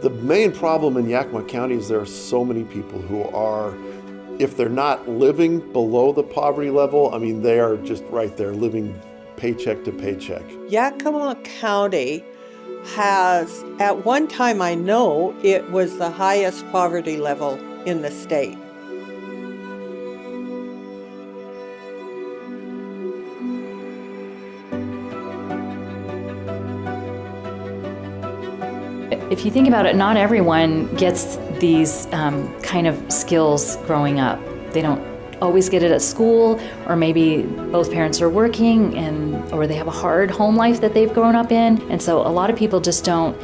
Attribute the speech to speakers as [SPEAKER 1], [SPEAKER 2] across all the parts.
[SPEAKER 1] The main problem in Yakima County is there are so many people who are, if they're not living below the poverty level, I mean, they are just right there living paycheck to paycheck.
[SPEAKER 2] Yakima County has, at one time I know, it was the highest poverty level in the state.
[SPEAKER 3] If you think about it, not everyone gets these kind of skills growing up. They don't always get it at school, or maybe both parents are working or they have a hard home life that they've grown up in. And so a lot of people just don't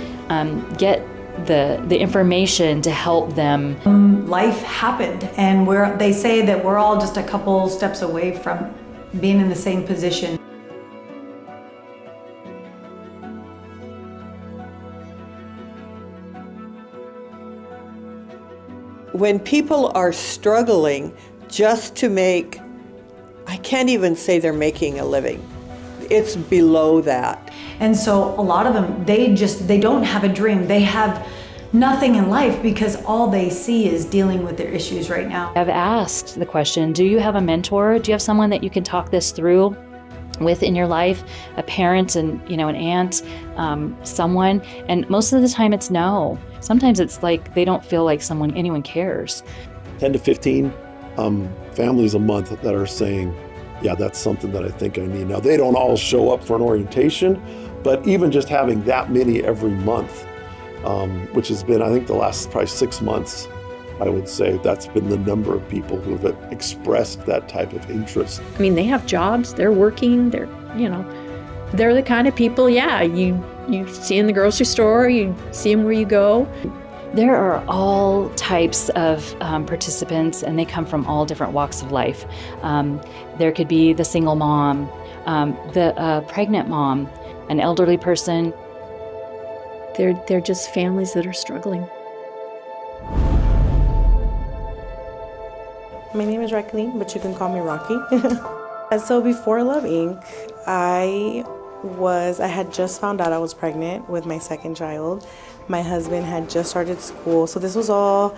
[SPEAKER 3] get the information to help them.
[SPEAKER 4] Life happened, and they say that we're all just a couple steps away from being in the same position.
[SPEAKER 2] When people are struggling just to make, I can't even say they're making a living. It's below that.
[SPEAKER 4] And so a lot of them, they don't have a dream. They have nothing in life because all they see is dealing with their issues right now.
[SPEAKER 3] I've asked the question, do you have a mentor? Do you have someone that you can talk this through with in your life? A parent and, an aunt, someone? And most of the time it's no. Sometimes it's like they don't feel like anyone cares.
[SPEAKER 1] 10 to 15 families a month that are saying, yeah, that's something that I think I need. Now, they don't all show up for an orientation, but even just having that many every month, which has been, I think, the last probably 6 months, I would say that's been the number of people who have expressed that type of interest.
[SPEAKER 5] I mean, they have jobs, they're working, they're the kind of people, you see in the grocery store, you see them where you go.
[SPEAKER 3] There are all types of participants, and they come from all different walks of life. There could be the single mom, the pregnant mom, an elderly person.
[SPEAKER 5] They're just families that are struggling.
[SPEAKER 6] My name is Jacqueline, but you can call me Rocky. And so before Love Inc., I had just found out I was pregnant with my second child. My husband had just started school. So this was all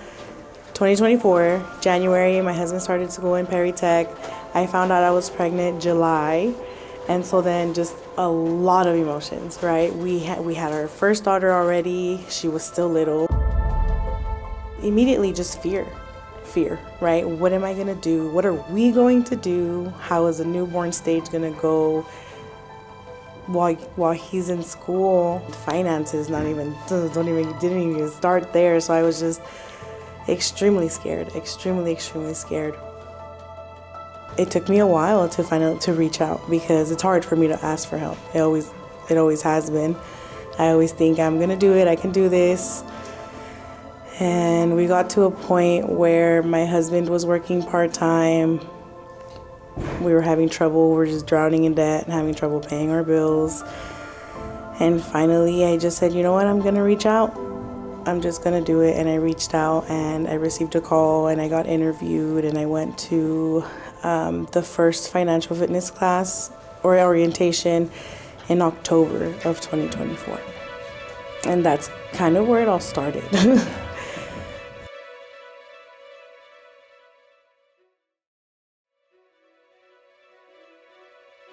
[SPEAKER 6] 2024, January. My husband started school in Perry Tech. I found out I was pregnant July. And so then just a lot of emotions, right? We had our first daughter already. She was still little. Immediately just fear, right? What am I gonna do? What are we going to do? How is the newborn stage gonna go while he's in school? Finances didn't even start there. So I was just extremely scared, extremely scared. It took me a while to reach out because it's hard for me to ask for help. It always has been. I always think I'm gonna do it, I can do this. And we got to a point where my husband was working part-time. We were having trouble, we were just drowning in debt and having trouble paying our bills. And finally I just said, you know what, I'm gonna reach out. I'm just gonna do it. And I reached out and I received a call and I got interviewed and I went to the first financial fitness class or orientation in October of 2024. And that's kind of where it all started.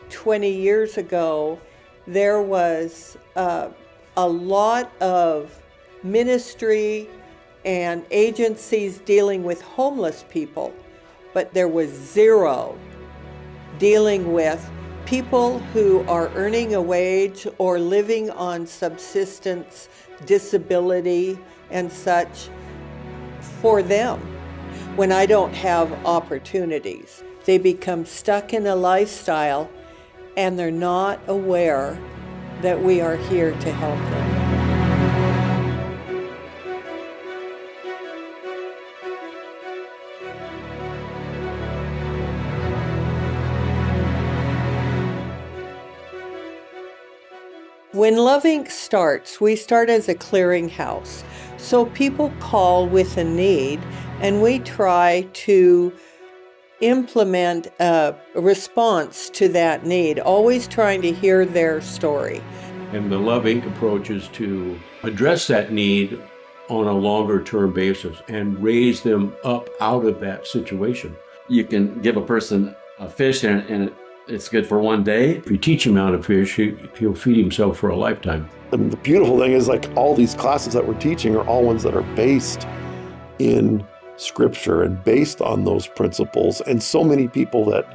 [SPEAKER 2] 20 years ago, there was a lot of ministry and agencies dealing with homeless people, but there was zero dealing with people who are earning a wage or living on subsistence, disability, and such for them. When I don't have opportunities, they become stuck in a lifestyle and they're not aware that we are here to help them. When Love Inc. starts, we start as a clearinghouse. So people call with a need and we try to implement a response to that need, always trying to hear their story.
[SPEAKER 7] And the Love Inc. approach is to address that need on a longer term basis and raise them up out of that situation.
[SPEAKER 8] You can give a person a fish and it's good for one day.
[SPEAKER 7] If you teach him how to fish, he'll feed himself for a lifetime.
[SPEAKER 1] And the beautiful thing is, like, all these classes that we're teaching are all ones that are based in Scripture and based on those principles. And so many people that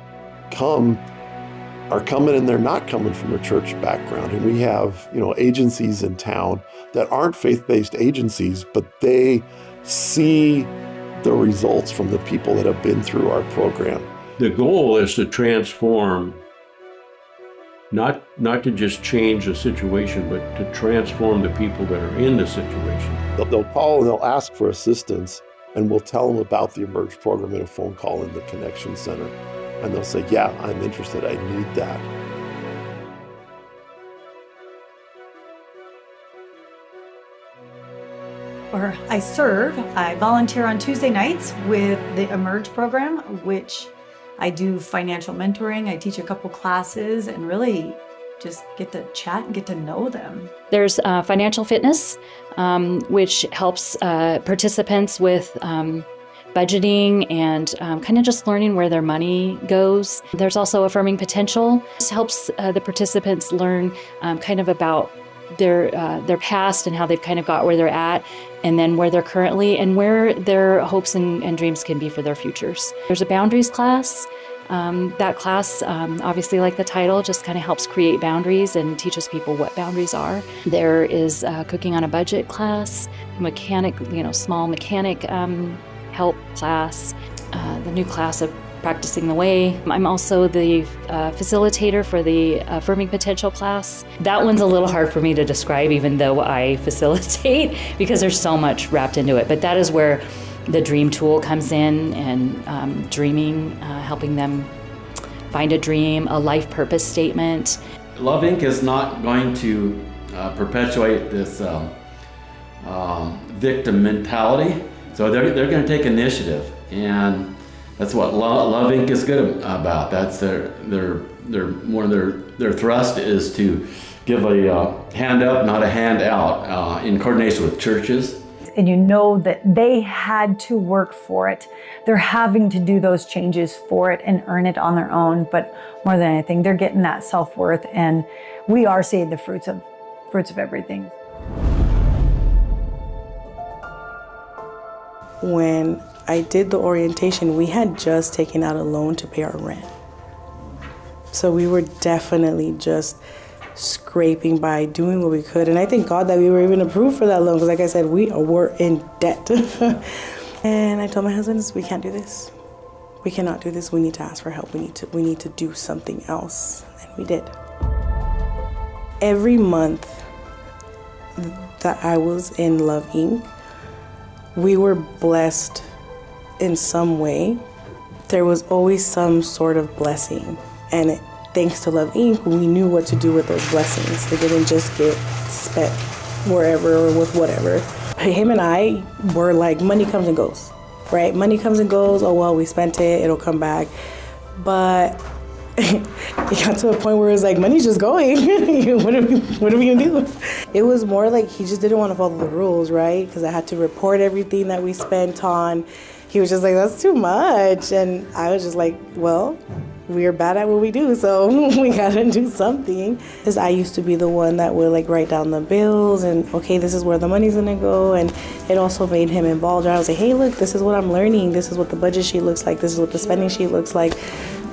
[SPEAKER 1] come are coming, and they're not coming from a church background. And we have, agencies in town that aren't faith-based agencies, but they see the results from the people that have been through our program.
[SPEAKER 7] The goal is to transform, not to just change the situation, but to transform the people that are in the situation.
[SPEAKER 1] They'll call and they'll ask for assistance, and we'll tell them about the Emerge program in a phone call in the Connection Center. And they'll say, yeah, I'm interested, I need that.
[SPEAKER 4] Or I volunteer on Tuesday nights with the Emerge program, which I do financial mentoring. I teach a couple classes and really just get to chat and get to know them.
[SPEAKER 3] There's financial fitness, which helps participants with budgeting and kind of just learning where their money goes. There's also affirming potential. This helps the participants learn kind of about their past and how they've kind of got where they're at, and then where they're currently and where their hopes and dreams can be for their futures. There's a boundaries class. That class, obviously, like the title, just kind of helps create boundaries and teaches people what boundaries are. There is a cooking on a budget class, small mechanic help class, the new class of Practicing the Way. I'm also the facilitator for the Affirming Potential class. That one's a little hard for me to describe, even though I facilitate, because there's so much wrapped into it. But that is where the dream tool comes in, and dreaming, helping them find a dream, a life purpose statement.
[SPEAKER 8] Love Inc. is not going to perpetuate this victim mentality. So they're going to take initiative, and that's what Love Inc. is good about. That's their one of their thrust is to give a hand up, not a hand out, in coordination with churches.
[SPEAKER 4] And you know that they had to work for it. They're having to do those changes for it and earn it on their own. But more than anything, they're getting that self-worth, and we are seeing the fruits of everything.
[SPEAKER 6] When I did the orientation, we had just taken out a loan to pay our rent. So we were definitely just scraping by, doing what we could. And I thank God that we were even approved for that loan, because like I said, we were in debt. And I told my husband, we can't do this. We cannot do this. We need to ask for help. We need to do something else. And we did. Every month that I was in Love Inc., we were blessed in some way. There was always some sort of blessing. And thanks to Love Inc., we knew what to do with those blessings. They didn't just get spent wherever or with whatever. Him and I were like, money comes and goes, right? Money comes and goes. Oh, well, we spent it. It'll come back. But it got to a point where it was like, money's just going. What are we gonna do? It was more like he just didn't want to follow the rules, right? Because I had to report everything that we spent on. He was just like, that's too much. And I was just like, well, we're bad at what we do, so we gotta do something. Because I used to be the one that would like write down the bills and, okay, this is where the money's gonna go. And it also made him involved. I was like, hey, look, this is what I'm learning. This is what the budget sheet looks like. This is what the spending sheet looks like.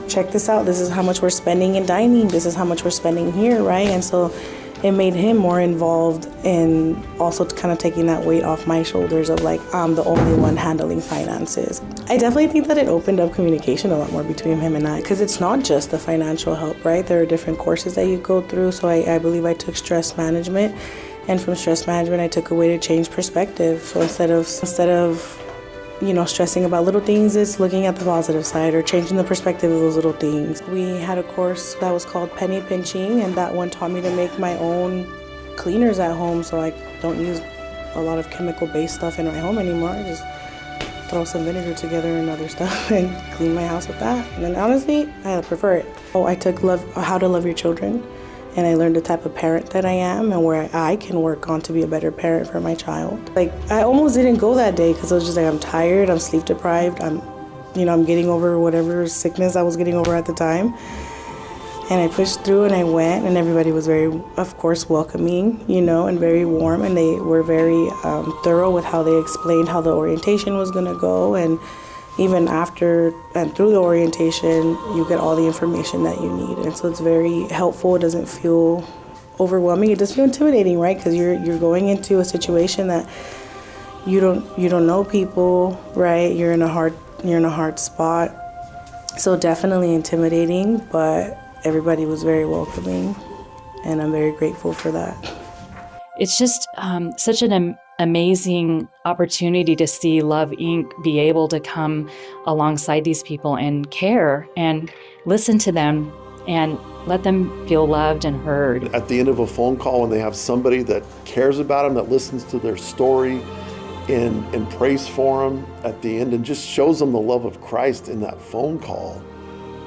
[SPEAKER 6] Check this out. This is how much we're spending in dining. This is how much we're spending here, right? And so it made him more involved in also kind of taking that weight off my shoulders of like, I'm the only one handling finances. I definitely think that it opened up communication a lot more between him and I, because it's not just the financial help, right? There are different courses that you go through. So I believe I took stress management, and from stress management, I took a way to change perspective. So instead of stressing about little things, it's looking at the positive side or changing the perspective of those little things. We had a course that was called penny pinching, and that one taught me to make my own cleaners at home, so I don't use a lot of chemical-based stuff in my home anymore. I just throw some vinegar together and other stuff and clean my house with that. And then honestly, I prefer it. I took How to Love Your Children, and I learned the type of parent that I am and where I can work on to be a better parent for my child. Like, I almost didn't go that day because I was just like, I'm tired, I'm sleep deprived, I'm getting over whatever sickness I was getting over at the time. And I pushed through and I went, and everybody was very, of course, welcoming, and very warm, and they were very thorough with how they explained how the orientation was gonna go. And even after and through the orientation, you get all the information that you need. And so it's very helpful. It doesn't feel overwhelming. It does feel intimidating, right? Because you're going into a situation that you don't know people, right? You're in a hard spot. So definitely intimidating, but everybody was very welcoming, and I'm very grateful for that.
[SPEAKER 3] It's just such an amazing opportunity to see Love Inc. be able to come alongside these people and care and listen to them and let them feel loved and heard.
[SPEAKER 1] At the end of a phone call, when they have somebody that cares about them, that listens to their story and prays for them at the end and just shows them the love of Christ in that phone call,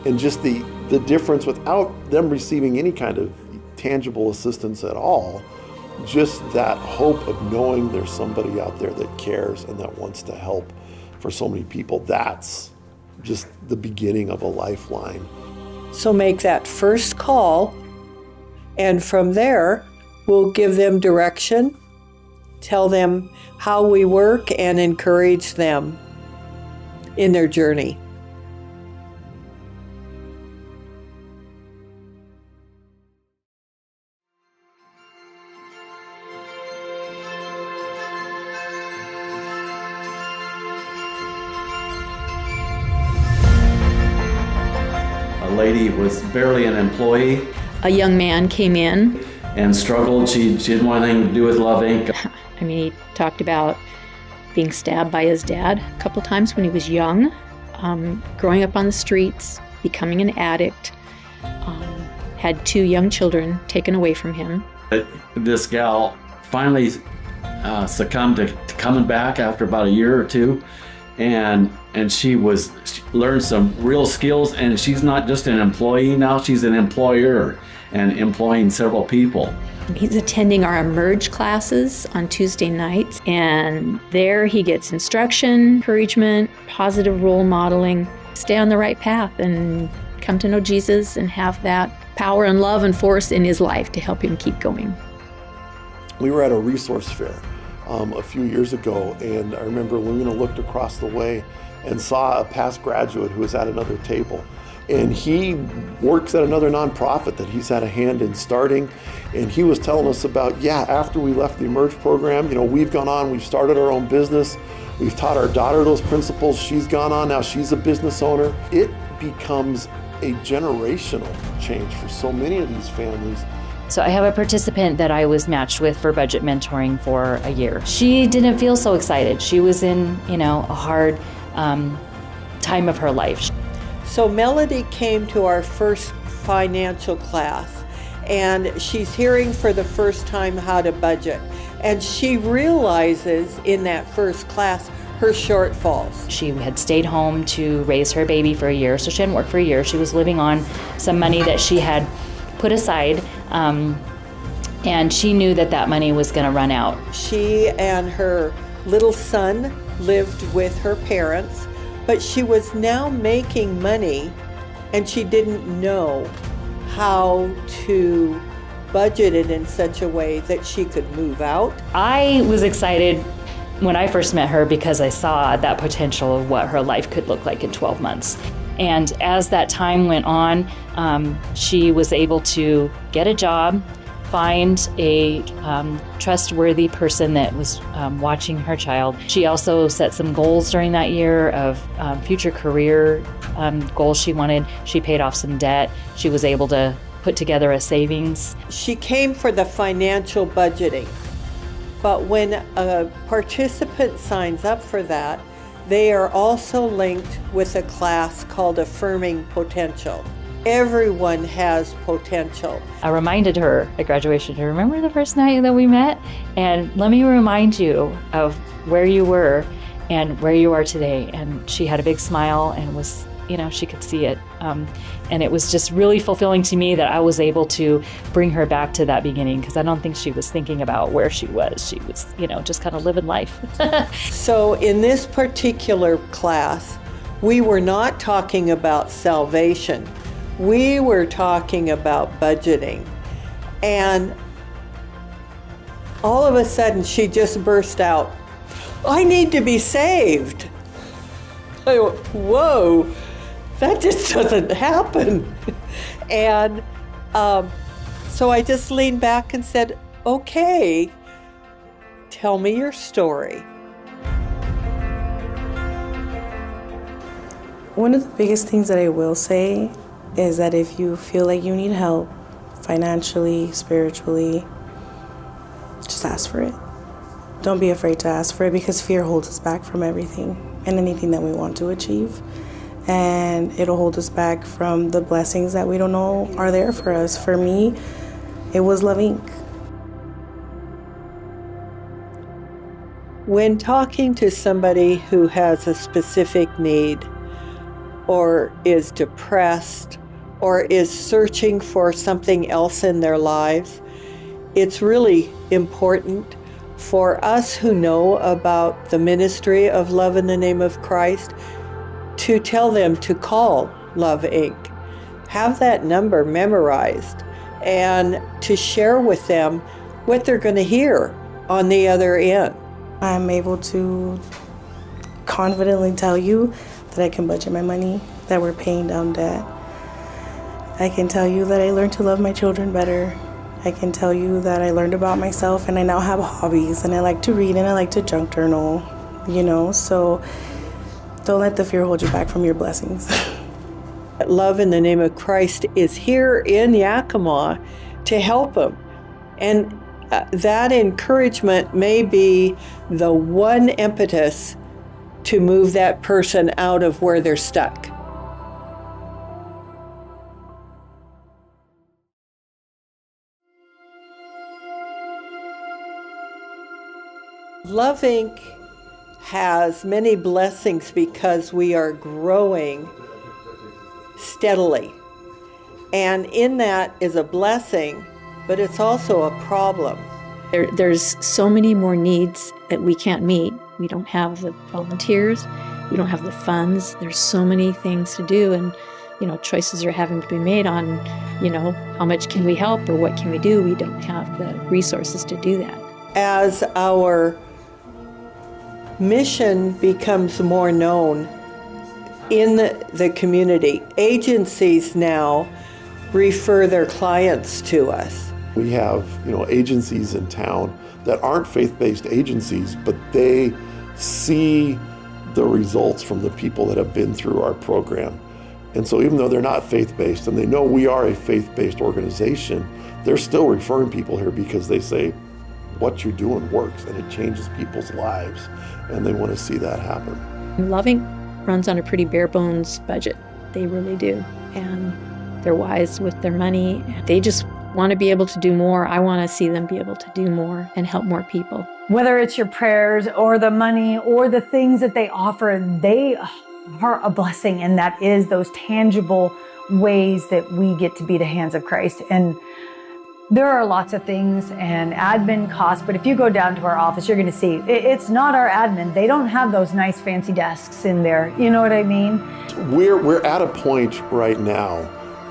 [SPEAKER 1] and just the difference without them receiving any kind of tangible assistance at all, just that hope of knowing there's somebody out there that cares and that wants to help for so many people, that's just the beginning of a lifeline.
[SPEAKER 2] So make that first call, and from there, we'll give them direction, tell them how we work, and encourage them in their journey.
[SPEAKER 8] A lady was barely an employee
[SPEAKER 5] A young man came in.
[SPEAKER 8] and struggled. She didn't want anything to do with Love Inc.
[SPEAKER 5] I mean, he talked about being stabbed by his dad a couple times when he was young, growing up on the streets, becoming an addict, had 2 young children taken away from him.
[SPEAKER 8] This gal finally succumbed to coming back after about a year or 2, and she learned some real skills, and she's not just an employee now, she's an employer and employing several people.
[SPEAKER 5] He's attending our Emerge classes on Tuesday nights, and there he gets instruction, encouragement, positive role modeling, stay on the right path and come to know Jesus and have that power and love and force in his life to help him keep going.
[SPEAKER 1] We were at a resource fair a few years ago, and I remember Luna looked across the way and saw a past graduate who was at another table. And he works at another nonprofit that he's had a hand in starting. And he was telling us about, after we left the Emerge program, we've gone on, we've started our own business. We've taught our daughter those principles. She's gone on, now she's a business owner. It becomes a generational change for so many of these families.
[SPEAKER 3] So I have a participant that I was matched with for budget mentoring for a year. She didn't feel so excited. She was in, a hard time of her life.
[SPEAKER 2] So Melody came to our first financial class, and she's hearing for the first time how to budget. And she realizes in that first class her shortfalls.
[SPEAKER 3] She had stayed home to raise her baby for a year, so she hadn't worked for a year. She was living on some money that she had put aside, and she knew that money was going to run out.
[SPEAKER 2] She and her little son lived with her parents, but she was now making money, and she didn't know how to budget it in such a way that she could move out.
[SPEAKER 3] I was excited when I first met her because I saw that potential of what her life could look like in 12 months. And as that time went on, she was able to get a job, find a trustworthy person that was watching her child. She also set some goals during that year of future career goals she wanted. She paid off some debt. She was able to put together a savings.
[SPEAKER 2] She came for the financial budgeting, but when a participant signs up for that, they are also linked with a class called Affirming Potential. Everyone has potential.
[SPEAKER 3] I reminded her at graduation, to remember the first night that we met? And let me remind you of where you were and where you are today. And she had a big smile and was she could see it. And it was just really fulfilling to me that I was able to bring her back to that beginning, because I don't think she was thinking about where she was. She was, just kind of living life.
[SPEAKER 2] So in this particular class, we were not talking about salvation. We were talking about budgeting. And all of a sudden, she just burst out, "I need to be saved." I went, whoa, that just doesn't happen. And so I just leaned back and said, "Okay, tell me your story."
[SPEAKER 6] One of the biggest things that I will say is that if you feel like you need help financially, spiritually, just ask for it. Don't be afraid to ask for it, because fear holds us back from everything and anything that we want to achieve. And it'll hold us back from the blessings that we don't know are there for us. For me, it was Love Inc.
[SPEAKER 2] When talking to somebody who has a specific need, or is depressed, or is searching for something else in their lives, it's really important for us who know about the ministry of Love in the Name of Christ to tell them to call Love Inc. Have that number memorized, and to share with them what they're going to hear on the other end.
[SPEAKER 6] I'm able to confidently tell you that I can budget my money, that we're paying down debt. I can tell you that I learned to love my children better. I can tell you that I learned about myself, and I now have hobbies, and I like to read, and I like to junk journal, so don't let the fear hold you back from your blessings.
[SPEAKER 2] Love in the Name of Christ is here in Yakima to help them. And that encouragement may be the one impetus to move that person out of where they're stuck. Love Inc. has many blessings because we are growing steadily. And in that is a blessing, but it's also a problem.
[SPEAKER 5] There's so many more needs that we can't meet. We don't have the volunteers, we don't have the funds. There's so many things to do, and choices are having to be made on, how much can we help or what can we do? We don't have the resources to do that.
[SPEAKER 2] As our mission becomes more known in the community, agencies now refer their clients to us.
[SPEAKER 1] We have, agencies in town that aren't faith-based agencies, but they see the results from the people that have been through our program. And so even though they're not faith-based and they know we are a faith-based organization, they're still referring people here because they say, what you're doing works and it changes people's lives, and they want to see that happen.
[SPEAKER 5] Love Inc. runs on a pretty bare bones budget. They really do. And they're wise with their money. They just want to be able to do more. I want to see them be able to do more and help more people.
[SPEAKER 4] Whether it's your prayers or the money or the things that they offer, they are a blessing, and that is those tangible ways that we get to be the hands of Christ. And there are lots of things and admin costs, but if you go down to our office, you're going to see it's not our admin. They don't have those nice fancy desks in there. You know what I mean?
[SPEAKER 1] We're at a point right now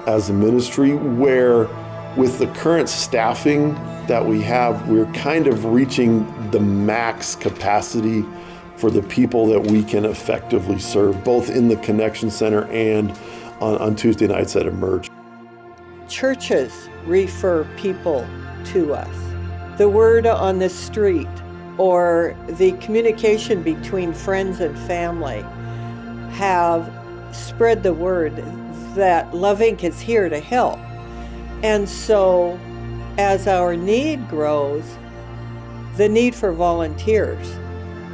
[SPEAKER 1] as a ministry where with the current staffing that we have, we're kind of reaching the max capacity for the people that we can effectively serve, both in the Connection Center and on Tuesday nights at Emerge.
[SPEAKER 2] Churches refer people to us. The word on the street or the communication between friends and family have spread the word that Love Inc. is here to help. And so as our need grows, the need for volunteers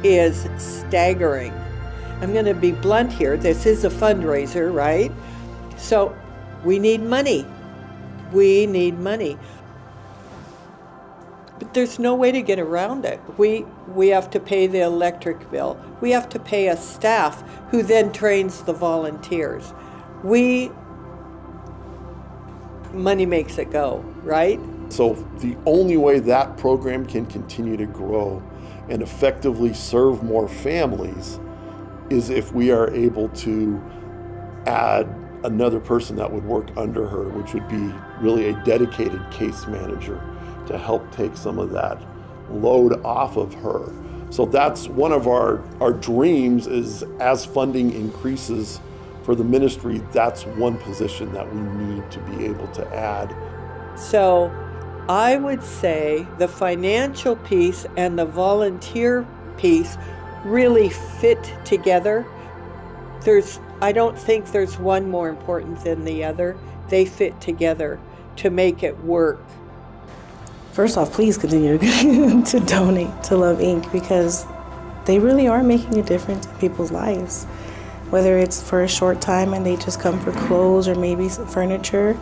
[SPEAKER 2] is staggering. I'm going to be blunt here. This is a fundraiser, right? So we need money. We need money. But there's no way to get around it. We have to pay the electric bill. We have to pay a staff who then trains the volunteers. Money makes it go, right?
[SPEAKER 1] So the only way that program can continue to grow and effectively serve more families is if we are able to add another person that would work under her, which would be really a dedicated case manager to help take some of that load off of her. So that's one of our dreams, is as funding increases for the ministry, that's one position that we need to be able to add.
[SPEAKER 2] So I would say the financial piece and the volunteer piece really fit together. I don't think there's one more important than the other. They fit together to make it work.
[SPEAKER 6] First off, please continue to donate to Love Inc. because they really are making a difference in people's lives. Whether it's for a short time and they just come for clothes or maybe some furniture,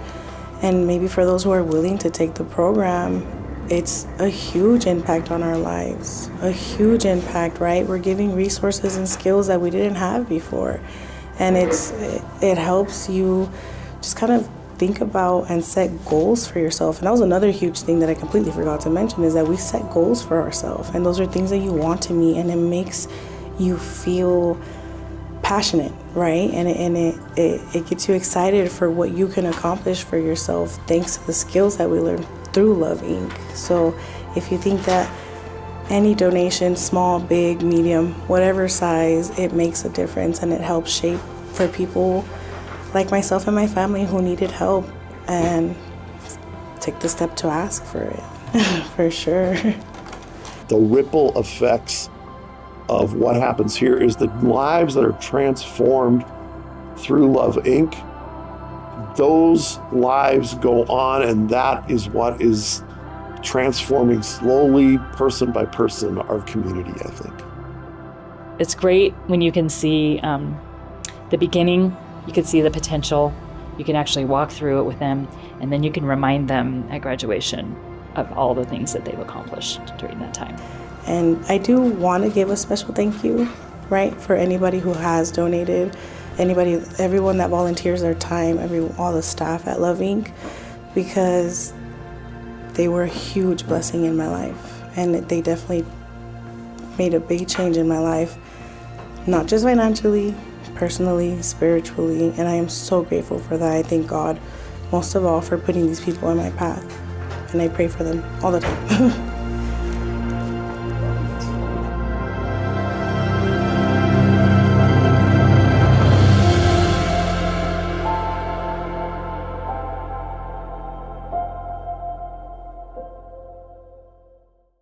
[SPEAKER 6] and maybe for those who are willing to take the program, it's a huge impact on our lives. A huge impact, right? We're giving resources and skills that we didn't have before. And it helps you just kind of think about and set goals for yourself. And that was another huge thing that I completely forgot to mention, is that we set goals for ourselves. And those are things that you want to meet, and it makes you feel passionate, right? And it gets you excited for what you can accomplish for yourself thanks to the skills that we learn through Love Inc. So if you think that any donation, small, big, medium, whatever size, it makes a difference, and it helps shape for people like myself and my family who needed help, and take the step to ask for it, for sure.
[SPEAKER 1] The ripple effects of what happens here is the lives that are transformed through Love Inc. Those lives go on, and that is what is transforming slowly, person by person, our community, I think.
[SPEAKER 3] It's great when you can see the beginning, you can see the potential, you can actually walk through it with them, and then you can remind them at graduation of all the things that they've accomplished during that time.
[SPEAKER 6] And I do want to give a special thank you, right, for anybody who has donated, everyone that volunteers their time, all the staff at Love Inc., because they were a huge blessing in my life, and they definitely made a big change in my life, not just financially, personally, spiritually, and I am so grateful for that. I thank God most of all for putting these people on my path, and I pray for them all the time.